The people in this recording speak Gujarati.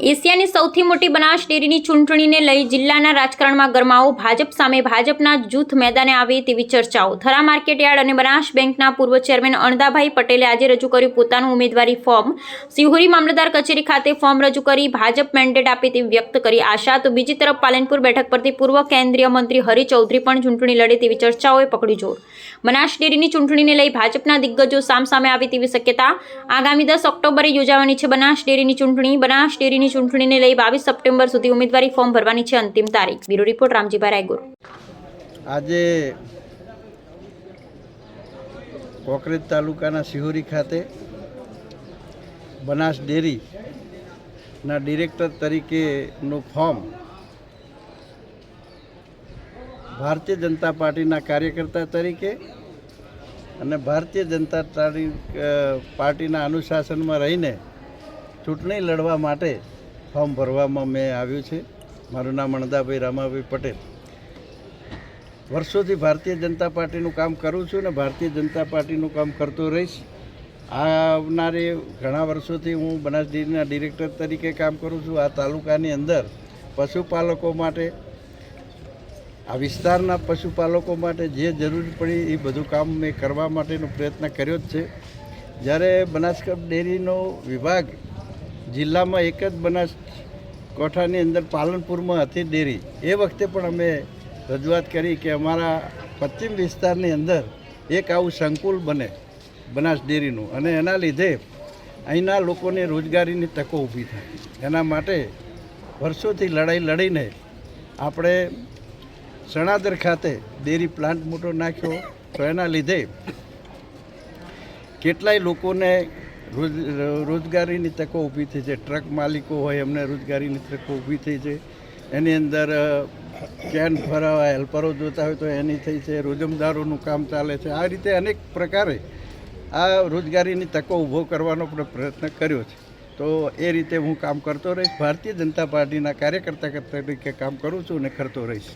એશિયાની સૌથી મોટી બનાસ ડેરીની ચૂંટણીને લઈ જિલ્લાના રાજકારણમાં ગરમાવો. ભાજપ સામે ભાજપના જૂથ મેદાને આવે તેવી ચર્ચાઓ. થરા માર્કેટયાર્ડ અને બનાસ બેંકના પૂર્વ ચેરમેન અણદાભાઈ પટેલે આજે રજૂ કર્યું પોતાનું ઉમેદવારી ફોર્મ. સિહોરી મામલતદાર કચેરી ખાતે ફોર્મ રજૂ કરી ભાજપ મેન્ડેટ આપે તેવી વ્યક્ત કરી આશા. તો બીજી તરફ પાલનપુર બેઠક પરથી પૂર્વ કેન્દ્રીય મંત્રી હરિ ચૌધરી પણ ચૂંટણી લડે તેવી ચર્ચાઓએ પકડ્યું જોર. બનાસ ડેરીની ચૂંટણીને લઈ ભાજપના દિગ્ગજો સામસામે આવે તેવી શક્યતા. આગામી 10 ઓક્ટોબરે યોજાવાની છે બનાસ ડેરીની ચૂંટણી. બનાસ ડેરીની ચૂંટણીને લઈ 22 સપ્ટેમ્બર સુધી ઉમેદવારી ફોર્મ ભરવાની છે અંતિમ તારીખ. Bureau report Ramjibhai Raygur. આજે કોકરેજ તાલુકાના સિહોરી ખાતે બનાસ ડેરીના ડિરેક્ટર તરીકેનું ફોર્મ ભારતીય જનતા પાર્ટીના કાર્યકર્તા તરીકે અને ભારતીય જનતા પાર્ટીના અનુશાસનમાં રહીને ચૂંટણી લડવા માટે ફોર્મ ભરવામાં મેં આવ્યું છે. મારું નામ અણદાભાઈ રામાભાઈ પટેલ. વર્ષોથી ભારતીય જનતા પાર્ટીનું કામ કરું છું અને ભારતીય જનતા પાર્ટીનું કામ કરતો રહીશ. આવનારી ઘણા વર્ષોથી હું બનાસ ડેરીના ડિરેક્ટર તરીકે કામ કરું છું. આ તાલુકાની અંદર પશુપાલકો માટે, આ વિસ્તારના પશુપાલકો માટે જે જરૂરી પડી એ બધું કામ મેં કરવા માટેનો પ્રયત્ન કર્યો જ છે. જ્યારે બનાસકાંઠા ડેરીનો વિભાગ જિલ્લામાં એક જ બનાસકાંઠાની અંદર પાલનપુરમાં હતી ડેરી, એ વખતે પણ અમે રજૂઆત કરી કે અમારા પશ્ચિમ વિસ્તારની અંદર એક આવું સંકુલ બને બનાસ ડેરીનું, અને એના લીધે અહીંના લોકોને રોજગારીની તકો ઊભી થાય. એના માટે વર્ષોથી લડાઈ લડીને આપણે સણાદર ખાતે ડેરી પ્લાન્ટ મોટો નાખ્યો. તો એના લીધે કેટલાય લોકોને રોજગારીની તકો ઊભી થઈ છે. ટ્રક માલિકો હોય એમને રોજગારીની તકો ઊભી થઈ છે. એની અંદર કેન ફરાવા હેલ્પરો જોતા હોય તો એની થઈ છે. રોજમદારોનું કામ ચાલે છે. આ રીતે અનેક પ્રકારે આ રોજગારીની તકો ઊભો કરવાનો પણ પ્રયત્ન કર્યો છે. તો એ રીતે હું કામ કરતો રહીશ. ભારતીય જનતા પાર્ટીના કાર્યકર્તા તરીકે કામ કરું છું અને કરતો રહીશ.